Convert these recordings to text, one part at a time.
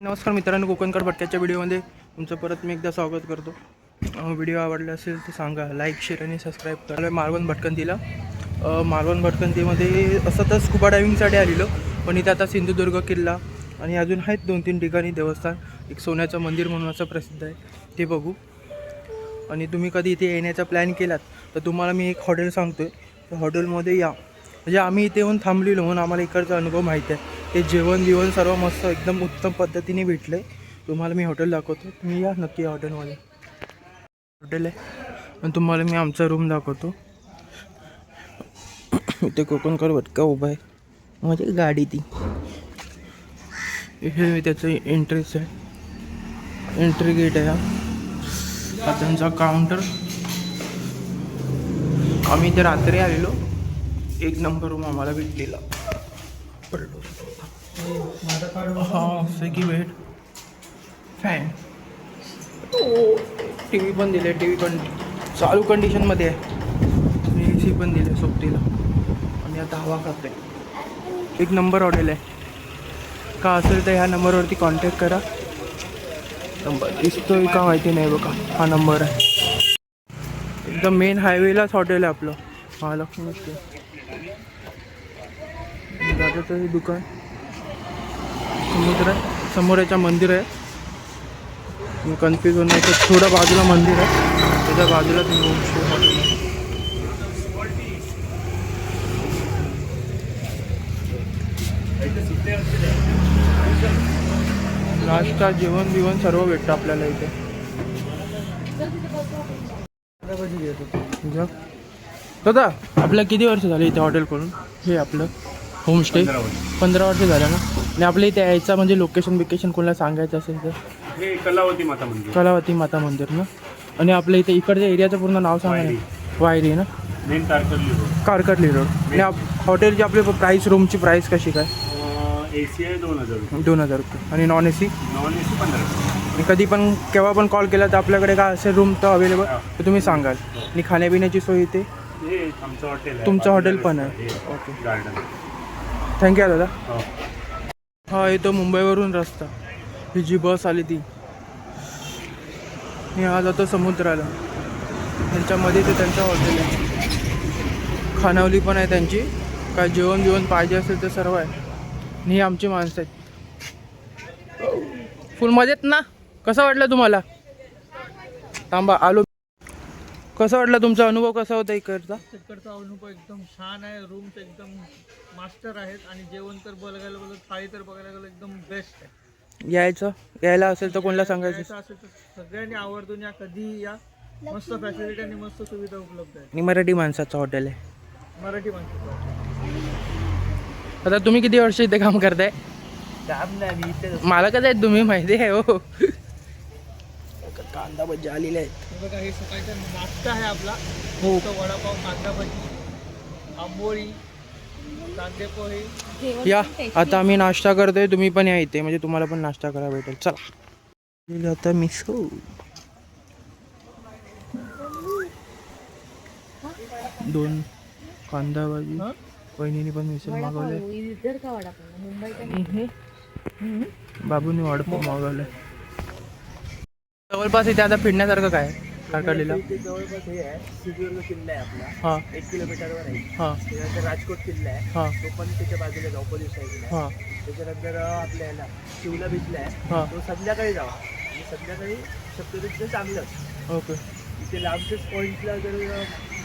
नमस्कार मित्रांनो, कोकणकर भटक्याच्या व्हिडिओमध्ये तुमचं परत मी एकदा स्वागत करतो. व्हिडिओ आवडला असेल तर सांगा, लाईक शेअर आणि सबस्क्राईब करा. मालवण भटकंतीला मालवण भटकंतीमध्ये असं तर स्कुबा डायव्हिंगसाठी आलेलो, पण इथे आता सिंधुदुर्ग किल्ला आणि अजून आहेत 2-3 ठिकाणी देवस्थान. एक सोन्याचं मंदिर म्हणून असं प्रसिद्ध आहे, ते बघू. आणि तुम्ही कधी इथे येण्याचा प्लॅन केलात तर तुम्हाला मी एक हॉटेल सांगतो आहे, त्या हॉटेलमध्ये या. म्हणजे आम्ही इथे येऊन थांबलेलो म्हणून आम्हाला इकडचा अनुभव माहिती आहे. ते जेवण बिवण सर्व मस्त एकदम उत्तम पद्धतीने भेटलं आहे. तुम्हाला मी हॉटेल दाखवतो, तुम्ही या नक्की हॉटेलमध्ये. हॉटेल आहे आणि तुम्हाला मी आमचा रूम दाखवतो. इथे कोकणकर भटका उभा आहे, म्हणजे गाडी ती. इथे त्याचं एंट्रीच आहे, एंट्री गेट आहे हा त्यांचा काउंटर. आम्ही इथे रात्री आलेलो, एक नंबर रूम आम्हाला भेटलेला. पडलो हां, Swiggy bed, fan, T V पण दिले. टी व्ही पण चालू कंडिशनमध्ये आहे. AC पण दिले सोबतीला. आणि आता हवा खाते. एक नंबर हॉटेल आहे. का असेल तर ह्या नंबरवरती कॉन्टॅक्ट करा. नंबर दिसतोय का माहिती नाही बघा, हा नंबर आहे. एकदम मेन हायवेलाच हॉटेल आहे आपलं, महालक्ष्मी. दादाचं दुकान, समुद्र आहे समोर, याच्या मंदिर आहे. कन्फ्यूज होण्याचं थोडं बाजूला मंदिर आहे, त्याच्या बाजूला तुम्ही होमस्टे हॉटेल आहे. नाश्ता जेवण बिवण सर्व भेटतं आपल्याला इथे. दादा आपल्या किती वर्ष झाले इथे हॉटेल करून? हे आपलं होमस्टे 15 वर्ष झालं ना. आणि आपल्या इथे यायचं म्हणजे लोकेशन कोणाला सांगायचं असेल तर हे कलावती माता मंदिर. कलावती माता मंदिर ना. आणि आपल्या इथे इकडच्या एरियाचं पूर्ण नाव सांगा ना. वायरी ना, मेन कारकर्ली रोड. आणि हॉटेलची आपली प्राईस, रूमची प्राईस कशी काय? AC आहे 2000 रुपये आणि नॉन AC? Non AC 1500. आणि कधी पण केव्हा पण कॉल केला तर आपल्याकडे काय असेल रूम तर अवेलेबल तर तुम्ही सांगाल. आणि खाण्यापिण्याची सोय इथे? हे आमचं हॉटेल आहे, तुमचं हॉटेल पण आहे. Okay, garden. थँक्यू दादा. हो. हा येतो मुंबईवरून रस्ता. ही जी बस आली ती, मी हा जातो समुद्राला. त्यांच्यामध्ये ते त्यांचं हॉटेल आहे, खानावली पण आहे त्यांची. काय जेवण बिवण पाहिजे असेल तर सर्व आहे. आणि ही आमची माणसं आहेत. फुल मजेत ना? कसं वाटलं तुम्हाला? थांबा आलो. कसं वाटलं तुमचा अनुभव, कसा होता इकडचा? इकडचा अनुभव एकदम छान आहे. रूम्स एकदम मास्टर आहेत आणि जेवण तर बघायला गेलं, थाळी तर बघायला गेलं एकदम बेस्ट आहे. यायला असेल तर कोणाला सांगायचं? यायचं असेल तर सगळ्यांनी आवर्जून या, कधी या. मस्त फॅसिलिटी आणि मस्त सुविधा उपलब्ध आहे. आणि मराठी माणसाचं हॉटेल आहे. मराठी माणसं. आता तुम्ही किती वर्ष इथे काम करताय? काम नाही, इथे मला कसं आहे तुम्ही माहिती आहे हो. कांदा भजी आलेले आहेत. बघा, हे सकाळचा नाश्ता आहे आपला. हो. वडापाव, कांदा भजी, आंबोळी, कांदे पोहे. या आता आम्ही नाश्ता करतोय, तुम्ही पण या इथे, म्हणजे तुम्हाला पण नाश्ता करायला भेटेल. चला आता मिसळ, दोन कांदा भाजी. वहिनीने पण मिसळ मागवले. बाबूने वडापाव मागवले. जवळपास इथे आता फिरण्यासारखं काय आहे कारकर्लीला? जवळपास हे आहे, सिंधुदुर्ग किल्ला आहे आपला. हां 1 किलोमीटरवर आहे. हां त्यानंतर राजकोट किल्ला आहे, हां तो पण त्याच्या बाजूला ऑपोजिट साईडला आहे. हां त्याच्यानंतर आपल्या याला शिवला बीचला आहे, हां. तो संध्याकाळी जावा. आणि संध्याकाळी शक्यतो चांगलं. ओके. इथे लांबच्याच पॉईंटला जर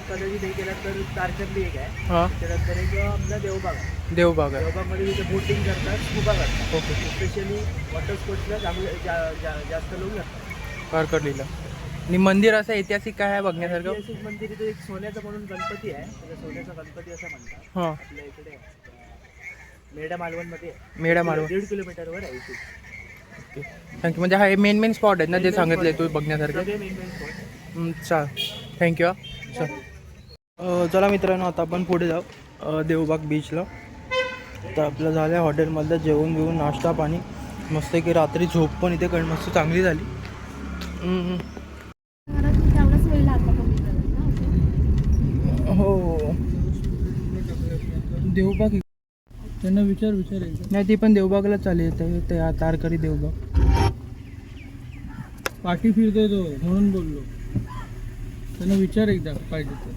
कदाचित हे केला तर कारकर्ली एक आहे. हां त्याच्यानंतर एक आपला देवबाग आहे. देवबाग आहे. देवबागमध्ये तिथे बोटिंग करतात, स्कुबा करतात. ओके. स्पेशली वॉटर स्पोर्ट्सला जास्त लोक जातात कारकर्लीला. आणि मंदिर असं ऐतिहासिक काय आहे बघण्यासारखं? ऐतिहासिक मंदिर इथे एक सोन्याचा म्हणून गणपती आहे, त्याला सोन्याचा गणपती असं म्हणतात. हां आपल्या इकडे आहे. मेढा मालवणमध्ये आहे. मेढा मालवण. 1.5 किलोमीटरवर आहे इथे. Okay, thank you. म्हणजे हा मेन स्पॉट आहेत ना जे सांगितले तू बघण्यासारखे? सगळे मेन स्पॉट. चाल, थँक्यू. चल चला मित्रांनो, आता आपण पुढे जाऊ देवबाग बीचला. तर आपलं झालं आहे हॉटेलमधलं जेवण बिवून, नाश्ता पाणी मस्त. की रात्री झोप पण इथे मस्त चांगली झाली. हो देवबाग त्यांना विचार एकदा. नाही ती पण देवबागला चालेल त्या तारकरी देवबाग. पाठी फिरतोय तो म्हणून बोललो. त्यांना विचार एकदा पाहिजे तर.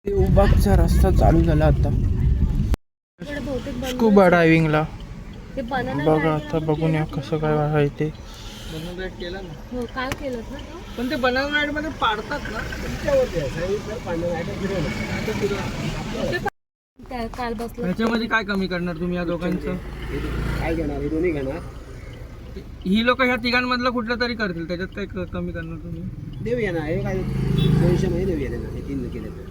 देवबागचा रस्ता चालू झाला आता स्कुबा डायव्हिंगला. बघा आता बघून या कसं काय आहे ते. बनवून राईड केला ना. हो काल केलं ना पण ते बनवून राईड मध्ये पाडतात ना. काल बसलो. ह्याच्यामध्ये काय कमी करणार तुम्ही या दोघांचं? काय घेणार हे दोन्ही घेणार. ही लोक ह्या तिघांमधलं कुठलं तरी करतील, त्याच्यात काय कमी करणार तुम्ही? देऊया ना हे काय 200 मध्ये देऊया ना. हे 3 केले तर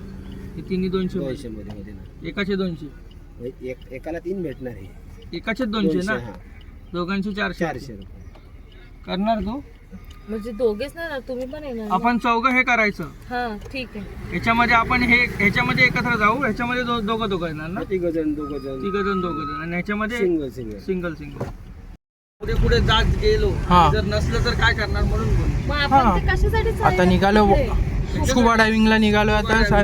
हे तिन्ही 200 200 मध्ये होते ना. एकाचे 200. एकाला 3 भेटणार आहे. एकाचे 200 ना. हा. दोघांचे 400 400 रुपये. करणार तू? म्हणजे दोघेच ना, तुम्ही पण येणार ना? आपण चौघं हे करायचं. हा ठीक आहे. ह्याच्यामध्ये आपण ह्याच्यामध्ये एकत्र जाऊ. ह्याच्यामध्ये दोघं येणार ना. तिघ जण दोघ जण दोघं आणि ह्याच्यामध्ये सिंगल सिंगल पुढे जात गेलो, हा. जर नसलं तर काय करणार म्हणून बोल. मग आपण ते कशासाठी आता चालले? निघालो तिकडे. स्कुबा डायव्हिंगला निघालो आता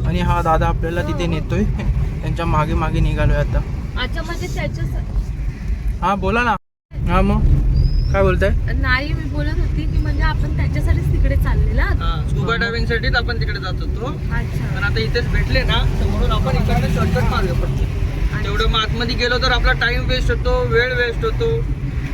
आणि हा दादा आपल्याला तिथे नेतोय. त्यांच्या मागे मागे निघालोय आता. अच्छा म्हणजे त्याच्या हा बोला ना. हा मग काय बोलताय? नाही मी बोलत होती की म्हणजे आपण त्याच्यासाठीच तिकडे चाललेला. स्कुबा डायव्हिंग साठीच आपण तिकडे जात होतो. अच्छा पण आता इथेच भेटले ना, तर म्हणून आपण इकडे शॉर्टकट मार्ग पडतो. तेवढं मग आतमध्ये गेलो तर आपला टाइम वेस्ट होतो, वेळ वेस्ट होतो.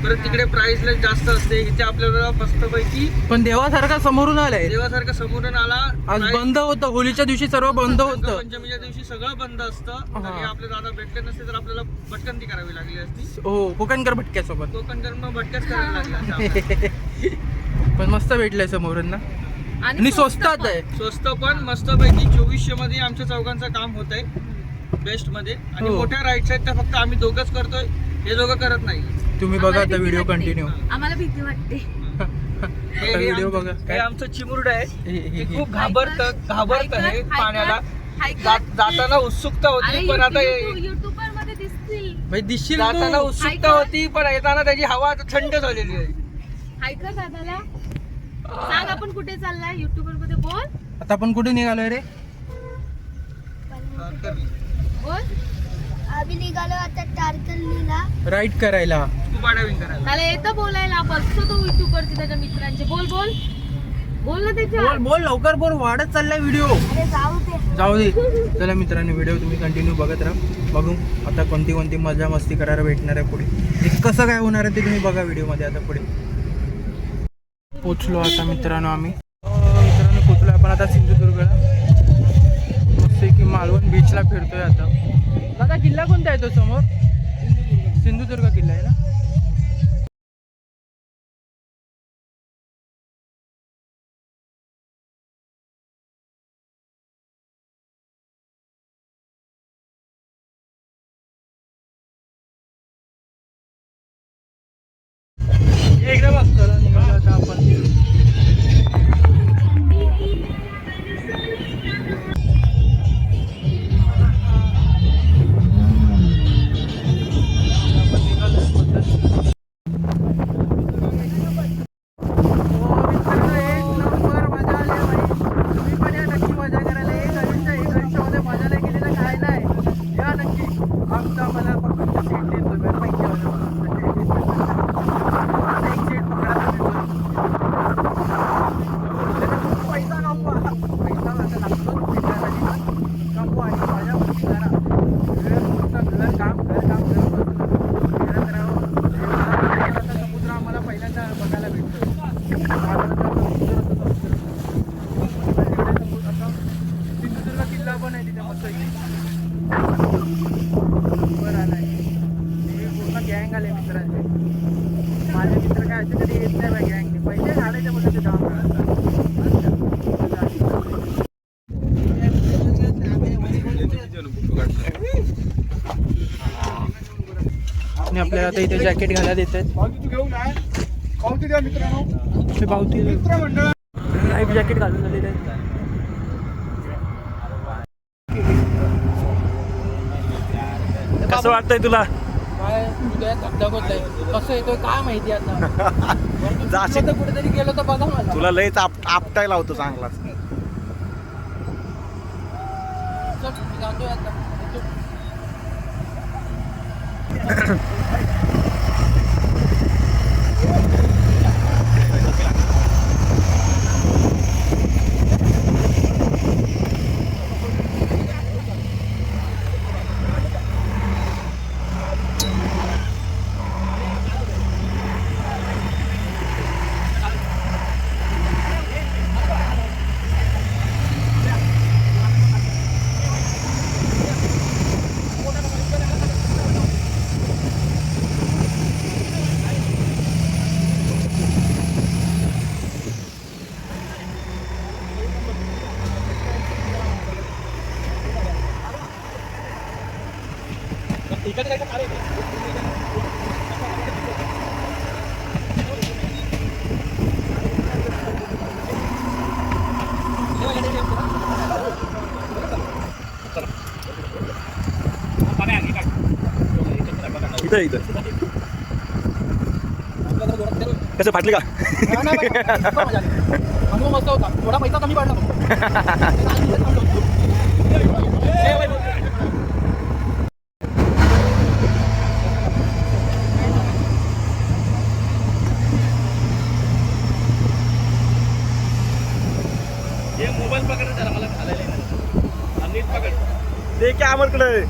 परत तिकडे प्राइस जास्त असते. इथे आपल्याला मस्तपैकी पण देवासारखा समोरून आलाय. देवासारखं समोरून आला. आज price- बंद होतं. होळीच्या दिवशी सर्व बंद होतं. रंगपंचमीच्या दिवशी सगळं बंद असतं. तरी आपले दादा भेटले नसते तर आपल्याला भटकंती करावी लागली असती. हो कोकणकर भटक्यासोबत. कोकणकर मग भटक्याच करायला लागला. पण मस्त भेटलंय समोरून ना. आणि स्वस्तात आहे. स्वस्त पण मस्तपैकी 2400 मध्ये आमच्या चौघांचं काम होत आहे. बेस्ट मध्ये. आणि हो. मोठ्या राईड्स आहेत त्या फक्त आम्ही दोघंच करतोय. हे दोघं करत नाही. तुम्ही बघा आता व्हिडिओ कंटिन्यू. आम्हाला भीती वाटते. हे व्हिडिओ बघा. हे आमचं चिमुरड आहे. हे खूप घाबरत हे पाण्याला. हायकर. जाताना उत्सुकता होती पण आता युट्यूबर मध्ये दिसतील. भाई दिसशील जाताना तू. उत्सुकता होती पण येताना त्याची हवा थंड झालेली आहे. हायकर दादाला सांग आपण कुठे चाललाय. युट्यूबर मध्ये बोल आता आपण कुठे निघालोय रे? बोल. आम्ही निघालो आता टारकर्लीला. राईड करायला. स्कुबा डायव्हिंग करायला. त्याला येतं बोलायला. बघतो तो युट्यूबवरती त्याच्या मित्रांचे. बोल बोल बोल ना त्याच्या. बोल बोल लवकर बोल. वाढत चाललाय व्हिडिओ. अरे जाऊ दे. जाऊ दे. चला मित्रांनो व्हिडिओ तुम्ही कंटिन्यू बघत राहा. बघू आता कोणती मजा मस्ती करायला भेटणार आहे पुढे. हे कसं काय होणार आहे ते तुम्ही बघा व्हिडिओमध्ये. आता पुढे पोचलो आता मित्रांनो आम्ही. मित्रांनो पोचलो आपण आता सिंधुदुर्गला. मस्त की मालवण बीचला फिरतोय आता. दादा किल्ला कोणता आहे तो समोर? सिंधुदुर्ग किल्ला आहे ना. इकडे बघ. चला निघालो आता आपण. गँग आले मित्रांचे. माझे मित्र काय असे कधी येत नाही बा गँगने. पहिले झाडायच्या बोलत ते जाम आणि आपल्याला आता इथे जॅकेट घालायला देत आहेत. हे पावती लाईफ जॅकेट घालून झालेले आहेत. कसं वाटतंय तुला? काय हृदयात धगधग होत आहे. कसं येतोय काय माहिती आता. कुठेतरी गेलो तर बघा मला. तुला लयच आपटायला होतो चांगला. जातोय आता. इथं इथं कसं फाटली का मस्त होता थोडा पैसा कमी पडला मोबाईल पकड जरा मला घालायला नीट पकड ते काय आमरकडे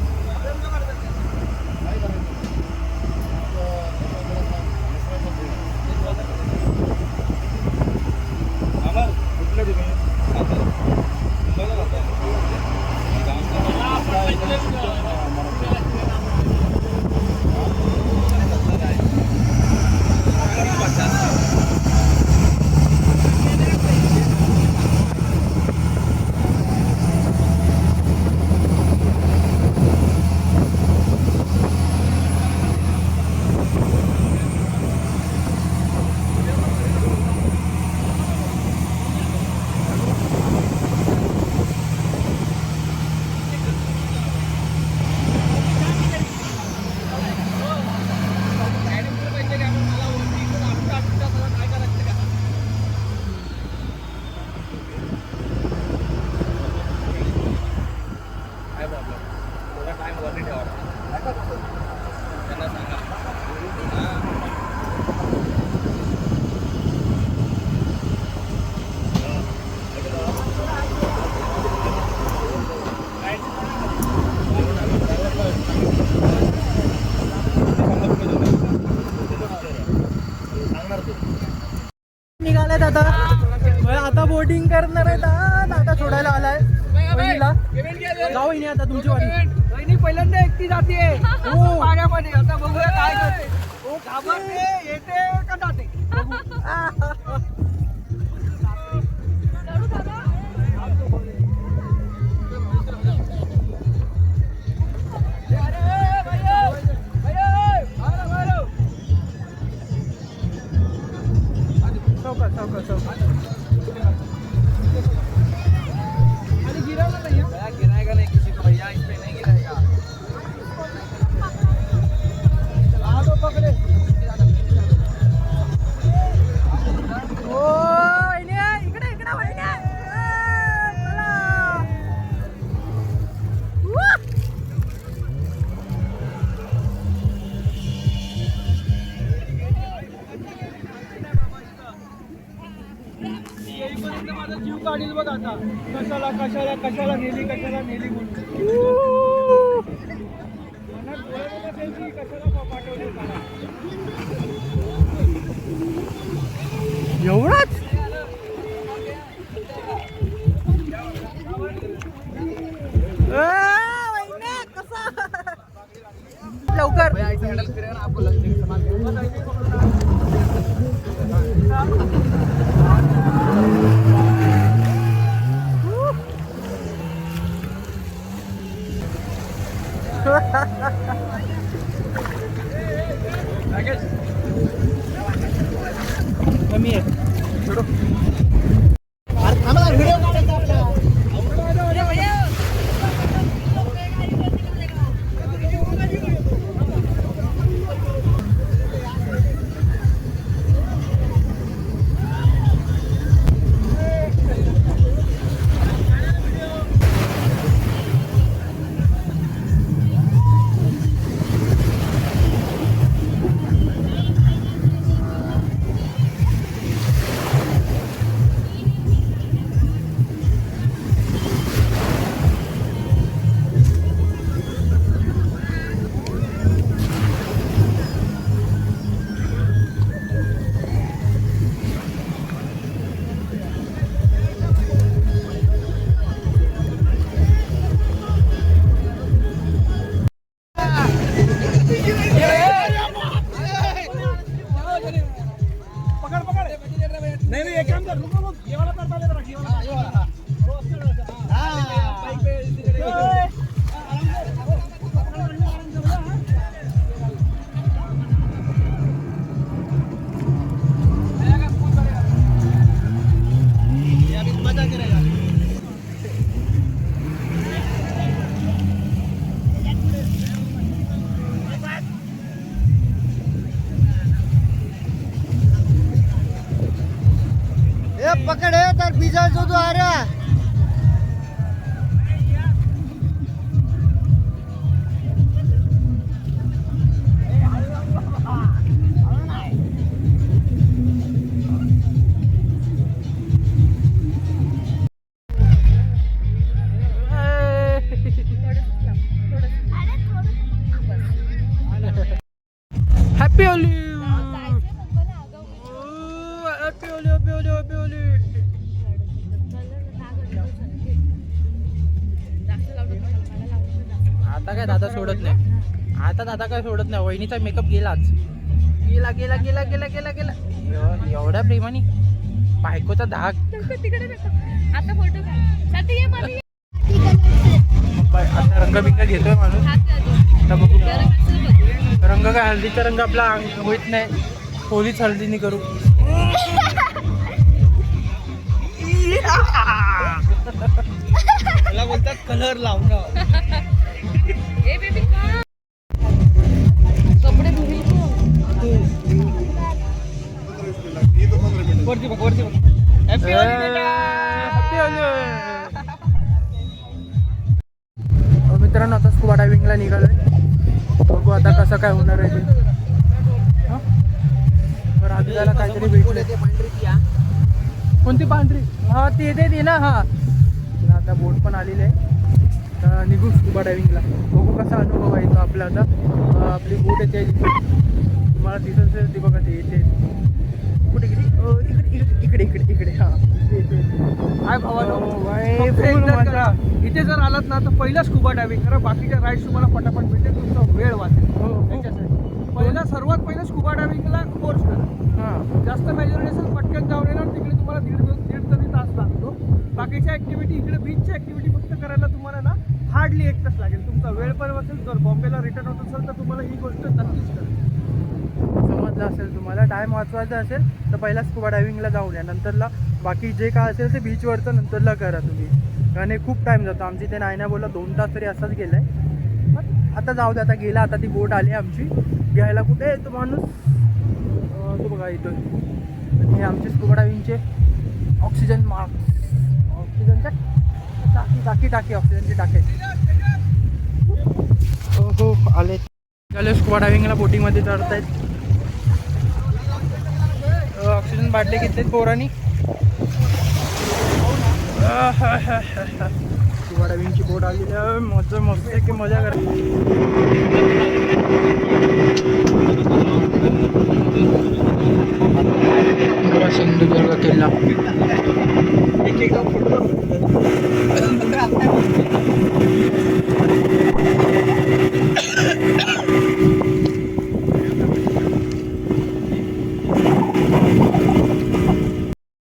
निघालाय दादा आता बोटिंग करणार आहे दादा सोडायला आलाय वहिनीला जाऊ वहिनी आता तुमची वाडी पहिल्यांदा एकटी जाते पाण्यामध्ये आता बघूया काय करते घाबरते येते का जाते गिराएगा नहीं किसी को भैया इस पे नहीं गिराएगा पकड़े इकडे इकडे वहिनी येईपर्यंत माझा जीव काढील बघ आता कशाला कशाला कशाला नेली म्हणून मनात बोलत असेल की कशाला पाठवले मला एवढाच लवकर नाही नाही एक काम कर नको नको येवाला तर चालेल बरं येवाला बाईक पे पकड़े तर बीजा जो आ रहा happy Holy happy Holy happy Holy happy Holy. आता काय दादा सोडत नाही. आता दादा काय सोडत नाही. वहिनीचा मेकअप गेलाच. गेला गेला गेला गेला गेला गेला एवढ्या प्रेमाने बायकोचा धाक. तिकडे आता फोटो काढ. ये मला ये. आता रंगबिंग घेतोय माणूस. हात लावतो. आता बघू जरा कसं बघ. रंग काय हळदीचा रंग आपला होत नाही. होलीच हळदीने करू. मला बोलतात कलर लावणं. ए बेबी का कपडे धुईल वरती बघ वरती बघ. हॅपी होली बेटा. Happy Holy. मित्रांनो आता स्कुबा डायव्हिंगला निघालोय. बघू आता कसं काय होणार आहे ते. राजूला काहीतरी भेटले. कोणती पांढरी? हा ते दे ना. हा आता बोट पण आलेली आहे. तर निघू स्कुबा डायव्हिंगला. बघू कसा अनुभव आहे तो आपला. आता आपली बोट येते तुम्हाला दिसत असेल ती बघा. ते येते कुठे गेली? इकडे इकडे इकडे इकडे. हा हाय भावानो. फक्त एकदा करा. इथे जर आलात ना तर पहिला स्कुबा डायव्हिंग करा. बाकीच्या राईड्स तुम्हाला पटापट भेटेल. तुमचा वेळ वाचेल. त्याच्यासाठी पहिला सर्वात पहिला स्कुबा डायव्हिंगला कोर्स करा. हां जास्त मेजॉरिटी असेल पटकन जाऊन येणार. तिकडे तुम्हाला दीड तरी तास लागतो. बाकीच्या ॲक्टिव्हिटी इकडे बीचच्या ॲक्टिव्हिटी फक्त करायला तुम्हाला ना हार्डली 1 तास लागेल. तुमचा वेळ पण वाचेल. जर बॉम्बेला रिटर्न होत असेल तर तुम्हाला ही गोष्ट नक्कीच करा. समजलं असेल तुम्हाला. टाईम वाचवायचा असेल तर पहिला स्कुबा डायव्हिंगला जाऊन या. नंतरला बाकी जे काय असेल ते बीचवरचं नंतरला करा तुम्ही. आणि खूप टाईम जातो. आमची ते नाही बोला 2 तास तरी असाच गेला आहे. पण आता जाऊ दे. आता गेला. आता ती बोट आली आमची घ्यायला. कुठे तो माणूस तो बघा येतोय. आणि हे आमचे स्कुबा डायव्हिंगचे ऑक्सिजन मास्क. ऑक्सिजनच्या टाकी टाकी ऑक्सिजनची टाकी. हो आले. चालू स्कुबा डायव्हिंगला बोटिंगमध्ये चढतायत. ऑक्सिजन बाटले घेतलेत पोरांनी. स्कुबा डायव्हिंगची बोट आलेली आहे. मजा मस्त की मजा करा. सिंधुदुर्ग किल्ला.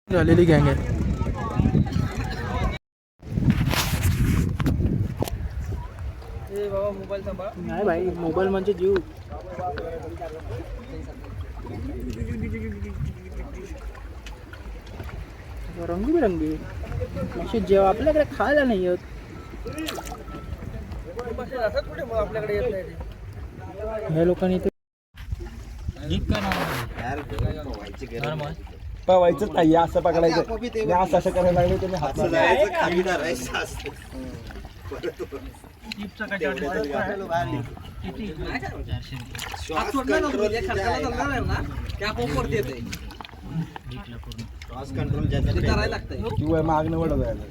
झालेली गँग आहे. बाबा मोबाईल सांभाळ. नाही भाई मोबाईल म्हणजे जीव. रंगीबिरंगी अशी जेव्हा आपल्याकडे खायला नाही येत. आपल्याकडे येत नाही. ह्या लोकांनी ते पवायचंच नाही. असं पकडायचं. असं करायला लागले तुम्ही हात किंवा मागणं वडत जायला.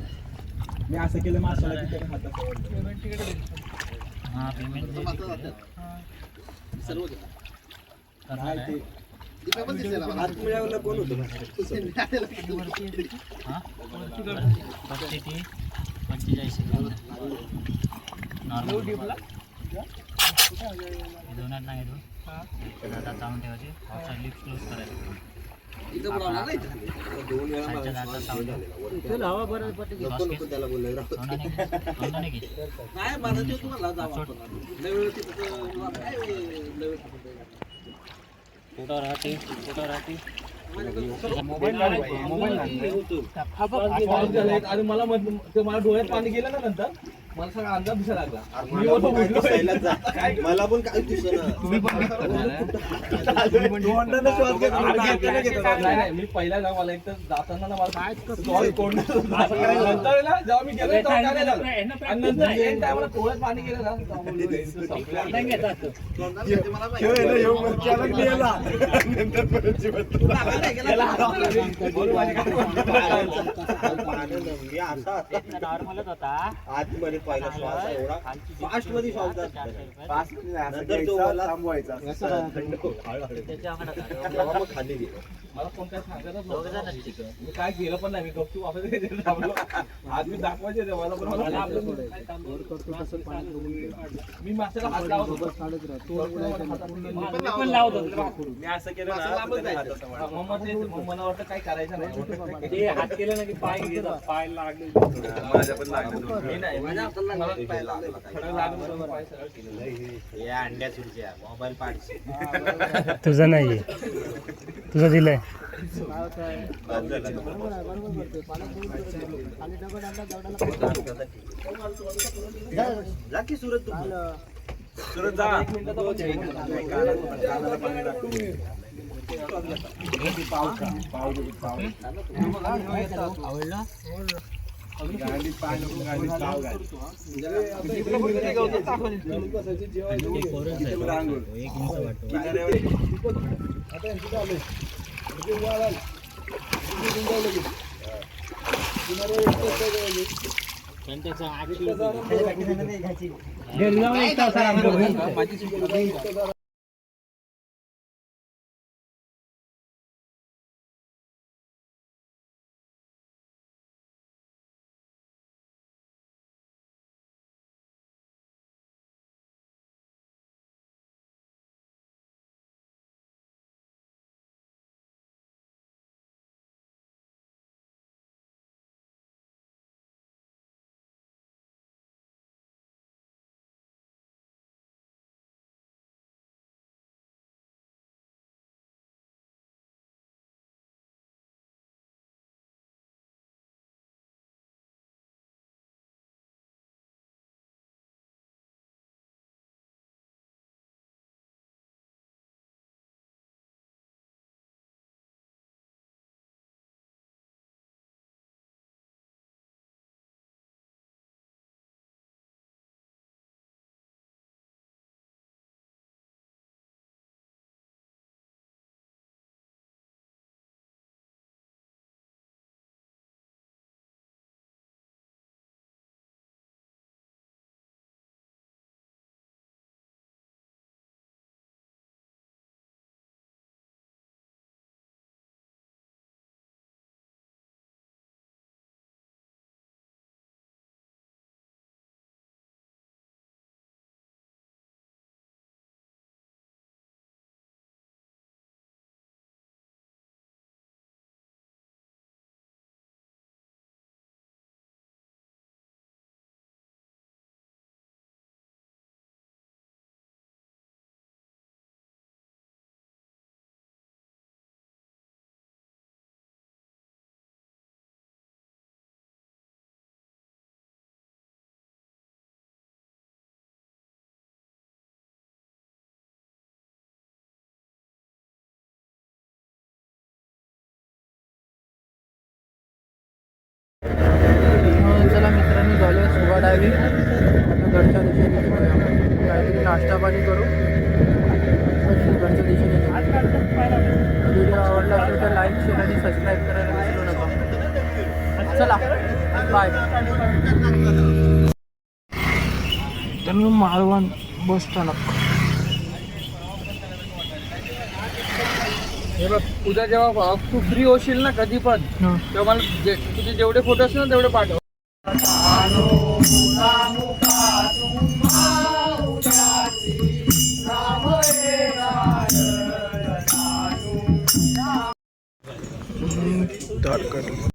मी असं केलं माशाला की त्याने हातात कोण होतं. हवा बरं त्याला बोललो नाही मला ते तुम्हाला जावं आणि मला डोळ्यात पाणी गेलं ना नंतर मला सगळा अंदाज दिसायला लागला. मला पण काय मी पहिला जाऊ मला एक तर जाताना ना मला नंतर ना जेव्हा मी गेलो तेव्हा काय नाही झालं. आणि नंतर end time ला डोळ्यात पाणी गेलं ना नॉर्मलच होता आतमध्ये पहिला श्वास एवढा फास्ट मध्ये श्वास खाली गेलो. मला कोण काय सांगतच नव्हतं. मी काय केलं पण नाही. मी गपचूप वापस आज मी दाखवायचे मला पण मी माशाला हात लावत होतो. मी असं केलं मग मला वाटतं काय करायचं नाही. हात केलं ना की पाय पाय लागले. माझ्या पण लागलं अंड्या तुझ्या मोबाईल पाडशी तुझं नाही तुझं दिलंय जा की सुरत सुरत जा. चला मित्रांनो, झालं स्कुबा डायव्हिंग. आता घरच्या दिशेने काहीतरी नाश्ता पाणी करू. घरच्या दिशेने व्हिडिओ आवडला असेल तर लाईक शेअर आणि सबस्क्राईब करायला विसरू नका. चला बाय. तर मालवण बस स्थानक. हे बघ, उद्या जेव्हा तू फ्री होशील ना कधी पण, तेव्हा मला तुझे जेवढे फोटो असतील ना तेवढे पाठव.